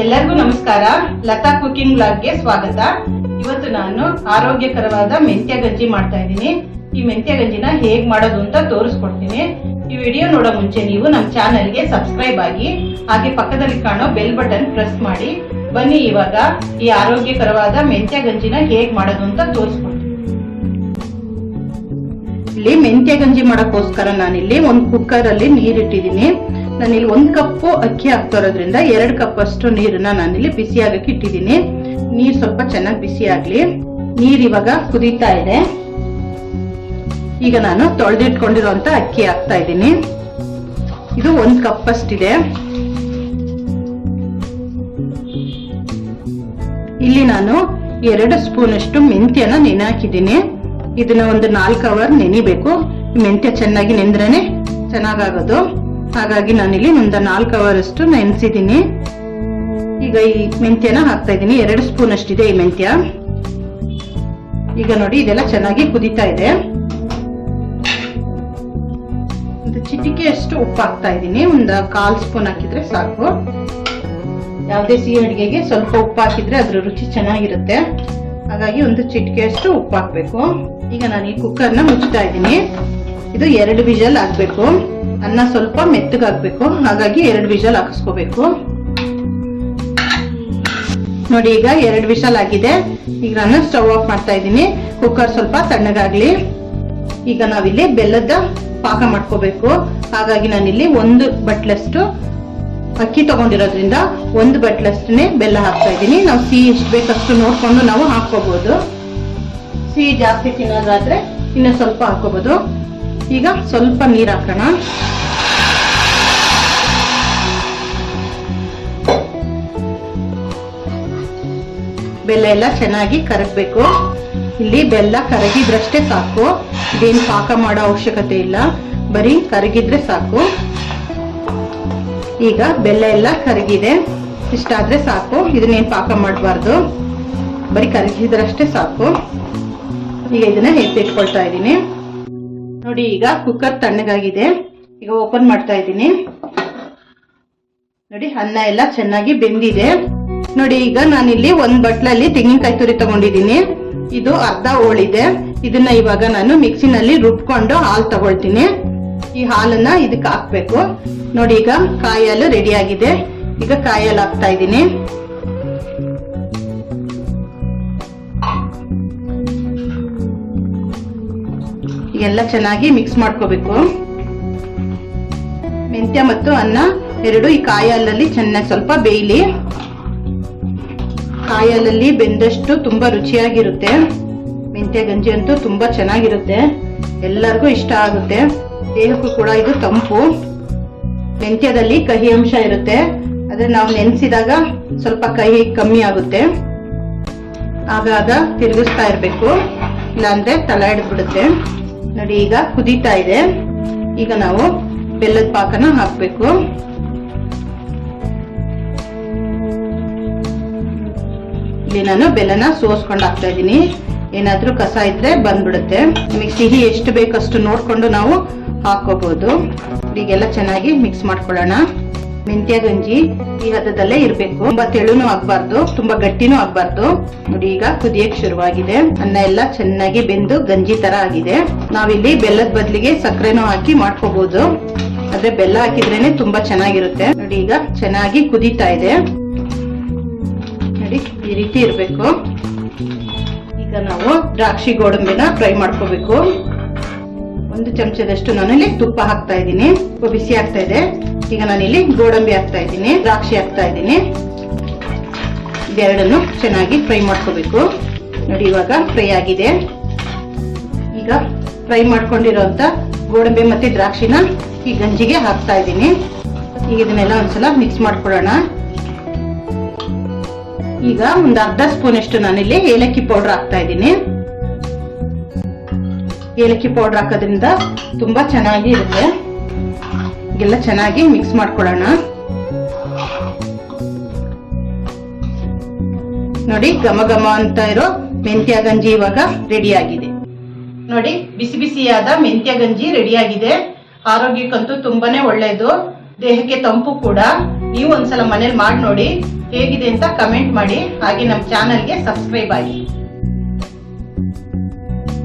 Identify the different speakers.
Speaker 1: ಎಲ್ಲರಿಗೂ ನಮಸ್ಕಾರ. ಲತಾ ಕುಕಿಂಗ್ ಬ್ಲಾಗ್ಗೆ ಸ್ವಾಗತ. ಇವತ್ತು ನಾನು ಆರೋಗ್ಯಕರವಾದ ಮೆಂತ್ಯ ಗಂಜಿ ಮಾಡ್ತಾ ಇದ್ದೀನಿ. ಈ ಮೆಂತ್ಯ ಗಂಜಿನ ಹೇಗ್ ಮಾಡೋದು ಅಂತ ತೋರಿಸ್ಕೊಡ್ತೀನಿ. ಈ ವಿಡಿಯೋ ನೋಡೋ ಮುಂಚೆ ನೀವು ನಮ್ಮ ಚಾನೆಲ್ಗೆ ಸಬ್ಸ್ಕ್ರೈಬ್ ಆಗಿ, ಹಾಗೆ ಪಕ್ಕದಲ್ಲಿ ಕಾಣೋ ಬೆಲ್ ಬಟನ್ ಪ್ರೆಸ್ ಮಾಡಿ. ಬನ್ನಿ ಇವಾಗ ಈ ಆರೋಗ್ಯಕರವಾದ ಮೆಂತ್ಯ ಗಂಜಿನ ಹೇಗ್ ಮಾಡೋದು ಅಂತ ತೋರಿಸ್ಕೊಡ್ತೀನಿ. ಇಲ್ಲಿ ಮೆಂತ್ಯ ಗಂಜಿ ಮಾಡೋಕ್ಕೋಸ್ಕರ ನಾನಿಲ್ಲಿ ಒಂದು ಕುಕ್ಕರ್ ಅಲ್ಲಿ ನೀರಿಟ್ಟಿದ್ದೀನಿ. ನಾನಿಲ್ಲಿ 1 ಕಪ್ ಅಕ್ಕಿ ಹಾಕ್ತಾ ಇರೋದ್ರಿಂದ 2 ಕಪ್ ಅಷ್ಟು ನೀರನ್ನ ನಾನಿಲ್ಲಿ ಬಿಸಿ ಆಗಕ್ಕೆ ಇಟ್ಟಿದ್ದೀನಿ. ನೀರ್ ಸ್ವಲ್ಪ ಚೆನ್ನಾಗಿ ಬಿಸಿ ಆಗ್ಲಿ. ನೀರ್ ಇವಾಗ ಕುದೀತಾ ಇದೆ. ಈಗ ನಾನು ತೊಳೆದಿಟ್ಕೊಂಡಿರುವಂತ ಅಕ್ಕಿ ಹಾಕ್ತಾ ಇದ್ದೀನಿ. ಇದು 1 ಕಪ್ ಅಷ್ಟಿದೆ. ಇಲ್ಲಿ ನಾನು 2 ಸ್ಪೂನ್ ಅಷ್ಟು ಮೆಂತ್ಯನ ನೆನೆ ಹಾಕಿದ್ದೀನಿ. ಇದನ್ನ ಒಂದು 4 ಅವರ್ ನೆನಿಬೇಕು. ಮೆಂತ್ಯ ಚೆನ್ನಾಗಿ ನೆಂದ್ರೇನೆ ಚೆನ್ನಾಗಾಗೋದು. ಹಾಗಾಗಿ ನಾನಿಲ್ಲಿ ಒಂದು 4 ಅವರ್ ಅಷ್ಟು ನೆನೆಸಿದ್ದೀನಿ. ಈಗ ಈ ಮೆಂತ್ಯನ ಹಾಕ್ತಾ ಇದ್ದೀನಿ. 2 ಸ್ಪೂನ್ ಅಷ್ಟಿದೆ ಈ ಮೆಂತ್ಯ. ಈಗ ನೋಡಿ ಇದೆಲ್ಲ ಚೆನ್ನಾಗಿ ಕುದೀತಾ ಇದೆ. ಒಂದು ಚಿಟಿಕೆ ಅಷ್ಟು ಉಪ್ಪು ಹಾಕ್ತಾ ಇದ್ದೀನಿ. ಒಂದು 1/4 ಸ್ಪೂನ್ ಹಾಕಿದ್ರೆ ಸಾಕು. ಯಾವುದೇ ಸಿಹಿ ಅಡಿಗೆಗೆ ಸ್ವಲ್ಪ ಉಪ್ಪು ಹಾಕಿದ್ರೆ ಅದ್ರ ರುಚಿ ಚೆನ್ನಾಗಿರುತ್ತೆ. ಹಾಗಾಗಿ ಒಂದು ಚಿಟಿಕೆ ಅಷ್ಟು ಉಪ್ಪು ಹಾಕ್ಬೇಕು. ಈಗ ನಾನು ಈ ಕುಕ್ಕರ್ನ ಮುಚ್ತಾ ಇದ್ದೀನಿ. ಇದು 2 ವಿಷಲ್ ಹಾಕ್ಬೇಕು. ಅನ್ನ ಸ್ವಲ್ಪ ಮೆತ್ತಗಾಗ್ಬೇಕು. ಹಾಗಾಗಿ 2 ವಿಷಲ್ ಹಾಕಿಸ್ಕೋಬೇಕು. ನೋಡಿ ಈಗ 2 ವಿಷಲ್ ಆಗಿದೆ. ಈಗ ನಾನು ಸ್ಟವ್ ಆಫ್ ಮಾಡ್ತಾ ಇದ್ದೀನಿ. ಕುಕ್ಕರ್ ಸ್ವಲ್ಪ ತಣ್ಣಗಾಗ್ಲಿ. ಈಗ ನಾವಿಲ್ಲಿ ಬೆಲ್ಲದ ಪಾಕ ಮಾಡ್ಕೋಬೇಕು. ಹಾಗಾಗಿ ನಾನಿಲ್ಲಿ 1 ಬಟ್ಲಷ್ಟು ಅಕ್ಕಿ ತಗೊಂಡಿರೋದ್ರಿಂದ 1 ಬಟ್ಲಷ್ಟೇ ಬೆಲ್ಲ ಹಾಕ್ತಾ ಇದ್ದೀನಿ. ನಾವು ಸಿಹಿ ಎಷ್ಟು ಬೇಕಷ್ಟು ನೋಡ್ಕೊಂಡು ನಾವು ಹಾಕೋಬಹುದು. ಸಿಹಿ ಜಾಸ್ತಿ ತಿನ್ನೋದಾದ್ರೆ ಇನ್ನು ಸ್ವಲ್ಪ ಹಾಕೋಬಹುದು. ಈಗ ಸ್ವಲ್ಪ ನೀರ್ ಹಾಕೋಣ. ಬೆಲ್ಲ ಎಲ್ಲ ಚೆನ್ನಾಗಿ ಕರಗಬೇಕು. ಇಲ್ಲಿ ಬೆಲ್ಲ ಕರಗಿದ್ರಷ್ಟೇ ಸಾಕು. ಇದೇನು ಪಾಕ ಮಾಡೋ ಅವಶ್ಯಕತೆ ಇಲ್ಲ, ಬರೀ ಕರಗಿದ್ರೆ ಸಾಕು. ಈಗ ಬೆಲ್ಲ ಎಲ್ಲ ಕರಗಿದೆ. ಇಷ್ಟಾದ್ರೆ ಸಾಕು. ಇದನ್ನೇನು ಪಾಕ ಮಾಡಬಾರ್ದು, ಬರೀ ಕರಗಿದ್ರಷ್ಟೇ ಸಾಕು. ಈಗ ಇದನ್ನ ಎತ್ತಿಟ್ಕೊಳ್ತಾ ಇದ್ದೀನಿ. ನೋಡಿ ಈಗ ಕುಕ್ಕರ್ ತಣ್ಣಗಾಗಿದೆ. ಈಗ ಓಪನ್ ಮಾಡ್ತಾ ಇದ್ದೀನಿ. ನೋಡಿ ಅನ್ನ ಎಲ್ಲ ಚೆನ್ನಾಗಿ ಬೆಂದಿದೆ. ನೋಡಿ ಈಗ ನಾನಿಲ್ಲಿ 1 ಬಟ್ಲಲ್ಲಿ ತೆಂಗಿನಕಾಯಿ ತುರಿ ತಗೊಂಡಿದ್ದೀನಿ. ಇದು ಅರ್ಧ ಹೋಳಿದೆ. ಇದನ್ನ ಇವಾಗ ನಾನು ಮಿಕ್ಸಿನಲ್ಲಿ ರುಬ್ಕೊಂಡು ಹಾಲು ತಗೊಳ್ತೀನಿ. ಈ ಹಾಲನ್ನ ಇದಕ್ಕೆ ಹಾಕ್ಬೇಕು. ನೋಡಿ ಈಗ ಕಾಯಿ ಹಾಲು ರೆಡಿ ಆಗಿದೆ. ಈಗ ಕಾಯಿ ಹಾಲು ಹಾಕ್ತಾ ಇದ್ದೀನಿ. ಎಲ್ಲ ಚೆನ್ನಾಗಿ ಮಿಕ್ಸ್ ಮಾಡ್ಕೋಬೇಕು. ಮೆಂತ್ಯ ಮತ್ತು ಅನ್ನ ಎರಡು ಈ ಕಾಯಿ ಹಾಲಲ್ಲಿ ಚೆನ್ನಾಗಿ ಸ್ವಲ್ಪ ಬೇಯಲಿ. ಕಾಯಿ ಹಾಲಲ್ಲಿ ಬೆಂದಷ್ಟು ತುಂಬಾ ರುಚಿಯಾಗಿರುತ್ತೆ. ಮೆಂತ್ಯ ಗಂಜಿ ಅಂತೂ ತುಂಬಾ ಚೆನ್ನಾಗಿರುತ್ತೆ. ಎಲ್ಲರಿಗೂ ಇಷ್ಟ ಆಗುತ್ತೆ. ದೇಹಕ್ಕೂ ಕೂಡ ಇದು ತಂಪು. ಮೆಂತ್ಯದಲ್ಲಿ ಕಹಿ ಅಂಶ ಇರುತ್ತೆ. ಆದ್ರೆ ನಾವು ನೆನೆಸಿದಾಗ ಸ್ವಲ್ಪ ಕಹಿ ಕಮ್ಮಿ ಆಗುತ್ತೆ. ಆಗಾಗ ತಿರುಗಿಸ್ತಾ ಇರ್ಬೇಕು, ಇಲ್ಲಾಂದ್ರೆ ತಲೆ ಹಿಡಿದ್ಬಿಡುತ್ತೆ. ನೋಡಿ ಈಗ ಕುದೀತಾ ಇದೆ. ಈಗ ನಾವು ಬೆಲ್ಲದ ಪಾಕನ ಹಾಕ್ಬೇಕು. ಇಲ್ಲಿ ನಾನು ಬೆಲ್ಲನ ಸೋಸ್ಕೊಂಡು ಹಾಕ್ತಾ ಇದ್ದೀನಿ. ಏನಾದ್ರೂ ಕಸ ಇದ್ರೆ ಬಂದ್ಬಿಡುತ್ತೆ. ನಿಮಗೆ ಸಿಹಿ ಎಷ್ಟು ಬೇಕಷ್ಟು ನೋಡ್ಕೊಂಡು ನಾವು ಹಾಕೋಬಹುದು. ಈಗೆಲ್ಲ ಚೆನ್ನಾಗಿ ಮಿಕ್ಸ್ ಮಾಡ್ಕೊಳ್ಳೋಣ. ಮೆಂತ್ಯ ಗಂಜಿ ಈ ಹದದಲ್ಲೇ ಇರ್ಬೇಕು. ತುಂಬಾ ತೆಳುನೂ ಆಗ್ಬಾರ್ದು, ತುಂಬಾ ಗಟ್ಟಿನೂ ಆಗ್ಬಾರ್ದು. ನೋಡಿ ಈಗ ಕುದಿಯಕ್ ಶುರುವಾಗಿದೆ. ಅನ್ನ ಎಲ್ಲ ಚೆನ್ನಾಗಿ ಬೆಂದು ಗಂಜಿ ತರ ಆಗಿದೆ. ನಾವಿಲ್ಲಿ ಬೆಲ್ಲದ ಬದಲಿಗೆ ಸಕ್ಕರೆನೂ ಹಾಕಿ ಮಾಡ್ಕೋಬಹುದು. ಆದ್ರೆ ಬೆಲ್ಲ ಹಾಕಿದ್ರೇನೆ ತುಂಬಾ ಚೆನ್ನಾಗಿರುತ್ತೆ. ನೋಡಿ ಈಗ ಚೆನ್ನಾಗಿ ಕುದೀತಾ ಇದೆ. ನೋಡಿ ಈ ರೀತಿ ಇರ್ಬೇಕು. ಈಗ ನಾವು ದ್ರಾಕ್ಷಿ ಗೋಡಂಬಿನ ಫ್ರೈ ಮಾಡ್ಕೋಬೇಕು. 1 ಚಮಚದಷ್ಟು ನಾನಿಲ್ಲಿ ತುಪ್ಪ ಹಾಕ್ತಾ ಇದ್ದೀನಿ. ಬಿಸಿ ಆಗ್ತಾ ಇದೆ. ಈಗ ನಾನಿಲ್ಲಿ ಗೋಡಂಬಿ ಹಾಕ್ತಾ ಇದ್ದೀನಿ, ದ್ರಾಕ್ಷಿ ಹಾಕ್ತಾ ಇದ್ದೀನಿ. ಇದೆರಡನ್ನು ಚೆನ್ನಾಗಿ ಫ್ರೈ ಮಾಡ್ಕೋಬೇಕು. ನೋಡಿ ಇವಾಗ ಫ್ರೈ ಆಗಿದೆ. ಈಗ ಫ್ರೈ ಮಾಡ್ಕೊಂಡಿರೋಂತ ಗೋಡಂಬಿ ಮತ್ತೆ ದ್ರಾಕ್ಷಿನ ಈ ಗಂಜಿಗೆ ಹಾಕ್ತಾ ಇದ್ದೀನಿ. ಈಗ ಇದನ್ನೆಲ್ಲ ಒಂದ್ಸಲ ಮಿಕ್ಸ್ ಮಾಡ್ಕೊಳ್ಳೋಣ. ಈಗ ಒಂದು ಅರ್ಧ ಸ್ಪೂನ್ ಅಷ್ಟು ನಾನಿಲ್ಲಿ ಏಲಕ್ಕಿ ಪೌಡರ್ ಹಾಕ್ತಾ ಇದ್ದೀನಿ. ಏಲಕ್ಕಿ ಪೌಡರ್ ಹಾಕೋದ್ರಿಂದ ತುಂಬಾ ಚೆನ್ನಾಗಿ ಇರುತ್ತೆ. ಎಲ್ಲ ಚೆನ್ನಾಗಿ ಮಿಕ್ಸ್ ಮಾಡ್ಕೊಳ್ಳೋಣ. ನೋಡಿ ಘಮ ಘಮ ಅಂತ ಇರೋ ಮೆಂತ್ಯ ಗಂಜಿ ಇವಾಗ ರೆಡಿ ಆಗಿದೆ. ನೋಡಿ ಬಿಸಿ ಬಿಸಿಯಾದ ಮೆಂತ್ಯ ಗಂಜಿ ರೆಡಿ ಆಗಿದೆ. ಆರೋಗ್ಯಕ್ಕಂತೂ ತುಂಬಾನೇ ಒಳ್ಳೆಯದು. ದೇಹಕ್ಕೆ ತಂಪು ಕೂಡ. ನೀವು ಒಂದ್ಸಲ ಮನೇಲಿ ಮಾಡಿ ನೋಡಿ, ಹೇಗಿದೆ ಅಂತ ಕಮೆಂಟ್ ಮಾಡಿ. ಹಾಗೆ ನಮ್ಮ ಚಾನಲ್ಗೆ ಸಬ್ಸ್ಕ್ರೈಬ್ ಆಗಿ.